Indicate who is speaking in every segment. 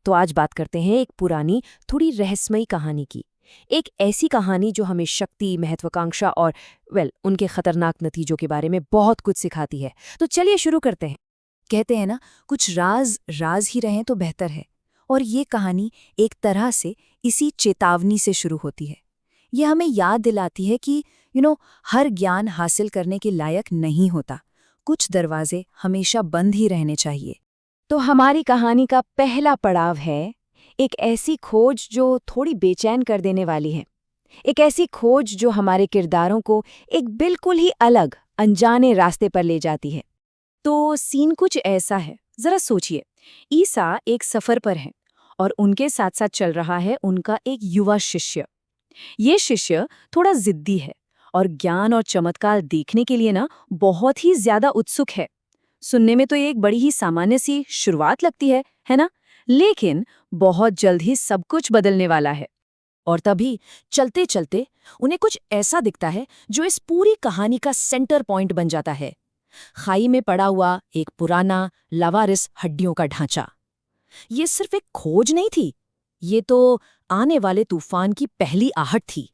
Speaker 1: तो आज बात करते हैं एक पुरानी, थोड़ी रहस्यमयी कहानी की। एक ऐसी कहानी जो हमें शक्ति, महत्वाकांक्षा और उनके खतरनाक नतीजों के बारे में बहुत कुछ सिखाती है। तो चलिए शुरू करते हैं।
Speaker 2: कहते हैं ना, कुछ राज राज ही रहें तो बेहतर है। और ये कहानी एक तरह से इसी चेतावनी से शुरू होती है। ये हमें याद दिलाती है कि हर ज्ञान हासिल करने के लायक नहीं होता। कुछ दरवाजे हमेशा बंद ही रहने चाहिए।
Speaker 1: तो हमारी कहानी का पहला पड़ाव है एक ऐसी खोज जो थोड़ी बेचैन कर देने वाली है। एक ऐसी खोज जो हमारे किरदारों को एक बिल्कुल ही अलग, अनजाने रास्ते पर ले जाती है। तो सीन कुछ ऐसा है, जरा सोचिए। ईसा एक सफर पर हैं और उनके साथ साथ चल रहा है उनका एक युवा शिष्य। ये शिष्य थोड़ा जिद्दी है और ज्ञान और चमत्कार देखने के लिए बहुत ही ज्यादा उत्सुक है। सुनने में तो ये एक बड़ी ही सामान्य सी शुरुआत लगती है ना? लेकिन बहुत जल्द ही सब कुछ बदलने वाला है। और तभी चलते चलते उन्हें कुछ ऐसा दिखता है जो इस पूरी कहानी का सेंटर पॉइंट बन जाता है। खाई में पड़ा हुआ एक पुराना लावारिस हड्डियों का ढांचा। ये सिर्फ एक खोज नहीं थी, ये तो आने वाले तूफान की पहली आहट थी।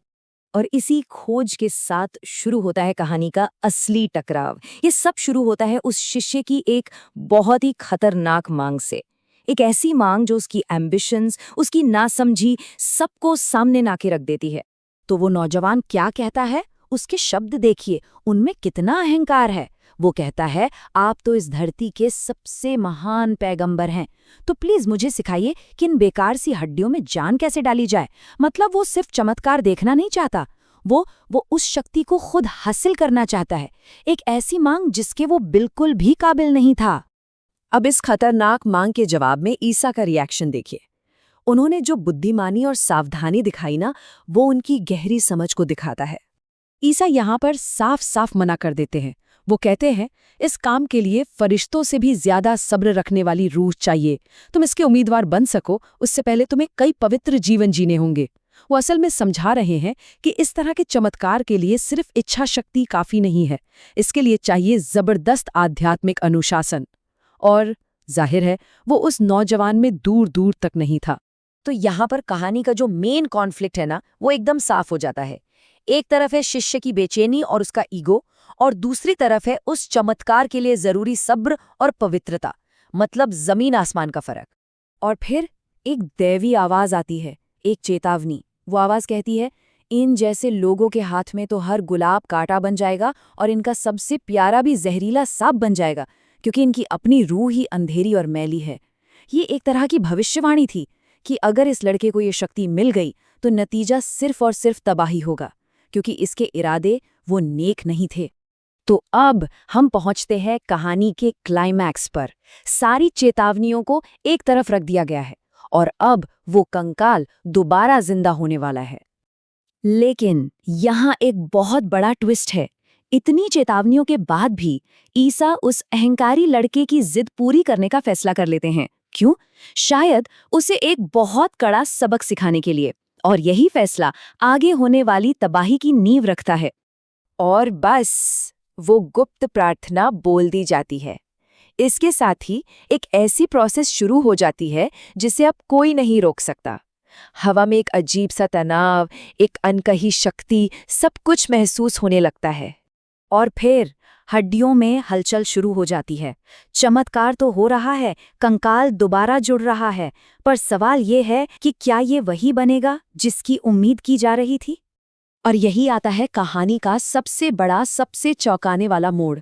Speaker 1: और इसी खोज के साथ शुरू होता है कहानी का असली टकराव। ये सब शुरू होता है उस शिष्य की एक बहुत ही खतरनाक मांग से। एक ऐसी मांग जो उसकी एम्बिशंस, उसकी नासमझी सबको सामने ना के रख देती है। तो वो नौजवान क्या कहता है? उसके शब्द देखिए, उनमें कितना अहंकार है। वो कहता है, आप तो इस धरती के सबसे महान पैगंबर हैं, तो प्लीज मुझे सिखाइए कि इन बेकार सी हड्डियों में जान कैसे डाली जाए। मतलब वो सिर्फ चमत्कार देखना नहीं चाहता, वो उस शक्ति को खुद हासिल करना चाहता है। एक ऐसी मांग जिसके वो बिल्कुल भी काबिल नहीं था। अब इस खतरनाक मांग के जवाब में ईसा का रिएक्शन देखिए। उन्होंने जो बुद्धिमानी और सावधानी दिखाई वो उनकी गहरी समझ को दिखाता है। ईसा यहाँ पर साफ साफ मना कर देते हैं। वो कहते हैं, इस काम के लिए फरिश्तों से भी ज्यादा सब्र रखने वाली रूह चाहिए। तुम इसके उम्मीदवार बन सको, उससे पहले तुम्हें कई पवित्र जीवन जीने होंगे। वो असल में समझा रहे हैं कि इस तरह के चमत्कार के लिए सिर्फ इच्छा शक्ति काफी नहीं है, इसके लिए चाहिए जबरदस्त आध्यात्मिक अनुशासन। और जाहिर है वो उस नौजवान में दूर दूर तक नहीं था। तो यहाँ पर कहानी का जो मेन कॉन्फ्लिक्ट है वो एकदम साफ हो जाता है। एक तरफ है शिष्य की बेचैनी और उसका ईगो, और दूसरी तरफ है उस चमत्कार के लिए जरूरी सब्र और पवित्रता। मतलब जमीन आसमान का फर्क। और फिर एक दैवी आवाज आती है, एक चेतावनी। वो आवाज कहती है, इन जैसे लोगों के हाथ में तो हर गुलाब कांटा बन जाएगा और इनका सबसे प्यारा भी जहरीला सांप बन जाएगा, क्योंकि इनकी अपनी रूह ही अंधेरी और मैली है। ये एक तरह की भविष्यवाणी थी कि अगर इस लड़के को ये शक्ति मिल गई तो नतीजा सिर्फ और सिर्फ तबाही होगा, क्योंकि इसके इरादे वो नेक नहीं थे। तो अब हम पहुंचते हैं कहानी के क्लाइमैक्स पर। सारी चेतावनियों को एक तरफ रख दिया गया है और अब वो कंकाल दोबारा जिंदा होने वाला है। लेकिन यहाँ एक बहुत बड़ा ट्विस्ट है। इतनी चेतावनियों के बाद भी ईसा उस अहंकारी लड़के की जिद पूरी करने का फैसला कर लेते हैं। क्यों? शायद उसे एक बहुत कड़ा सबक सिखाने के लिए। और यही फैसला आगे होने वाली तबाही की नींव रखता है। और बस वो गुप्त प्रार्थना बोल दी जाती है। इसके साथ ही एक ऐसी प्रोसेस शुरू हो जाती है जिसे अब कोई नहीं रोक सकता। हवा में एक अजीब सा तनाव, एक अनकही शक्ति, सब कुछ महसूस होने लगता है। और फिर हड्डियों में हलचल शुरू हो जाती है। चमत्कार तो हो रहा है, कंकाल दोबारा जुड़ रहा है, पर सवाल ये है कि क्या ये वही बनेगा जिसकी उम्मीद की जा रही थी? और यही आता है कहानी का सबसे बड़ा, सबसे चौंकाने वाला मोड़।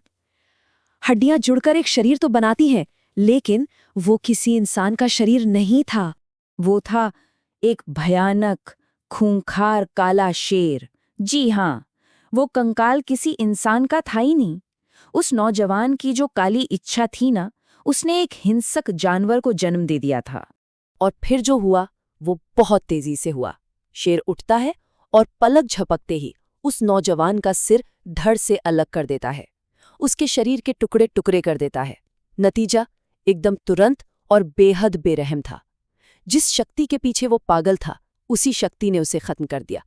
Speaker 1: हड्डियां जुड़कर एक शरीर तो बनाती हैं, लेकिन वो किसी इंसान का शरीर नहीं था। वो था एक भयानक, खूंखार काला शेर। जी हाँ, वो कंकाल किसी इंसान का था ही नहीं। उस नौजवान की जो काली इच्छा थी उसने एक हिंसक जानवर को जन्म दे दिया था। और फिर जो हुआ वो बहुत तेजी से हुआ। शेर उठता है और पलक झपकते ही उस नौजवान का सिर धड़ से अलग कर देता है, उसके शरीर के टुकड़े टुकड़े कर देता है। नतीजा एकदम तुरंत और बेहद बेरहम था। जिस शक्ति के पीछे वो पागल था, उसी शक्ति ने उसे खत्म कर दिया।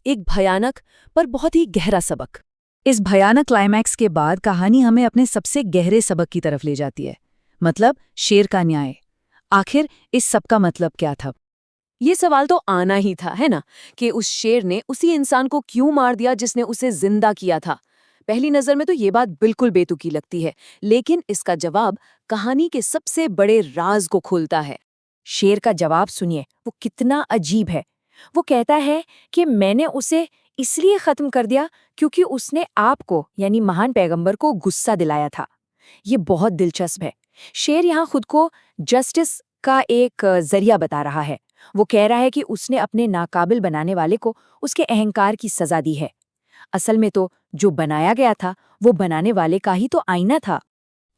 Speaker 1: एक भयानक पर बहुत ही गहरा सबक। इस भयानक क्लाइमैक्स के बाद कहानी हमें अपने सबसे गहरे सबक की तरफ ले जाती है, मतलब शेर का न्याय। आखिर इस सब का मतलब क्या था?
Speaker 3: ये सवाल तो आना ही था, है ना, कि उस शेर ने उसी इंसान को क्यों मार दिया जिसने उसे जिंदा किया था। पहली नजर में तो ये बात बिल्कुल बेतुकी लगती है, लेकिन इसका जवाब कहानी के सबसे बड़े राज को खोलता है।
Speaker 1: शेर का जवाब सुनिए, वो कितना अजीब है। वो कहता है कि मैंने उसे इसलिए खत्म कर दिया क्योंकि उसने आपको यानी महान पैगंबर को गुस्सा दिलाया था। ये बहुत दिलचस्प है। शेर यहाँ खुद को जस्टिस का एक जरिया बता रहा है। वो कह रहा है कि उसने अपने नाकाबिल बनाने वाले को उसके अहंकार की सजा दी है। असल में तो जो बनाया गया था वो बनाने वाले का ही तो आईना था।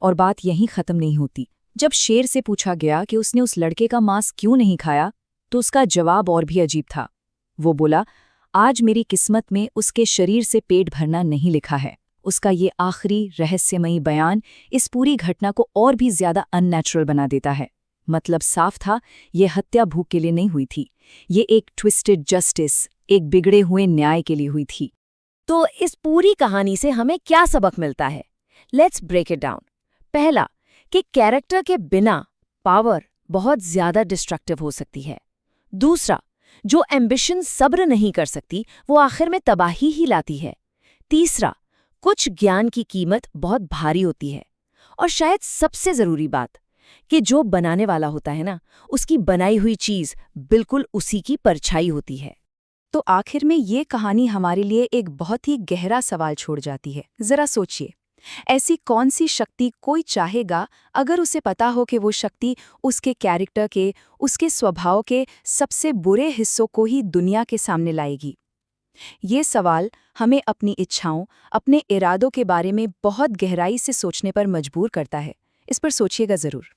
Speaker 2: और बात यहीं खत्म नहीं होती। जब शेर से पूछा गया कि उसने उस लड़के का मांस क्यों नहीं खाया, तो उसका जवाब और भी अजीब था। वो बोला, आज मेरी किस्मत में उसके शरीर से पेट भरना नहीं लिखा है। उसका ये आखिरी रहस्यमयी बयान इस पूरी घटना को और भी ज्यादा अननेचुरल बना देता है। मतलब साफ था, ये हत्या भूख के लिए नहीं हुई थी। ये एक ट्विस्टेड जस्टिस, एक बिगड़े हुए न्याय के लिए हुई थी।
Speaker 1: तो इस पूरी कहानी से हमें क्या सबक मिलता है? Let's break it down. पहला, कि कैरेक्टर के बिना पावर बहुत ज्यादा डिस्ट्रक्टिव हो सकती है। दूसरा, जो एम्बिशन सब्र नहीं कर सकती वो आखिर में तबाही ही लाती है। तीसरा, कुछ ज्ञान की कीमत बहुत भारी होती है। और शायद सबसे जरूरी बात, कि जो बनाने वाला होता है ना, उसकी बनाई हुई चीज बिल्कुल उसी की परछाई होती है।
Speaker 2: तो आखिर में ये कहानी हमारे लिए एक बहुत ही गहरा सवाल छोड़ जाती है। जरा सोचिए, ऐसी कौन सी शक्ति कोई चाहेगा अगर उसे पता हो कि वो शक्ति उसके कैरेक्टर के, उसके स्वभाव के सबसे बुरे हिस्सों को ही दुनिया के सामने लाएगी? ये सवाल हमें अपनी इच्छाओं, अपने इरादों के बारे में बहुत गहराई से सोचने पर मजबूर करता है। इस पर सोचिएगा जरूर।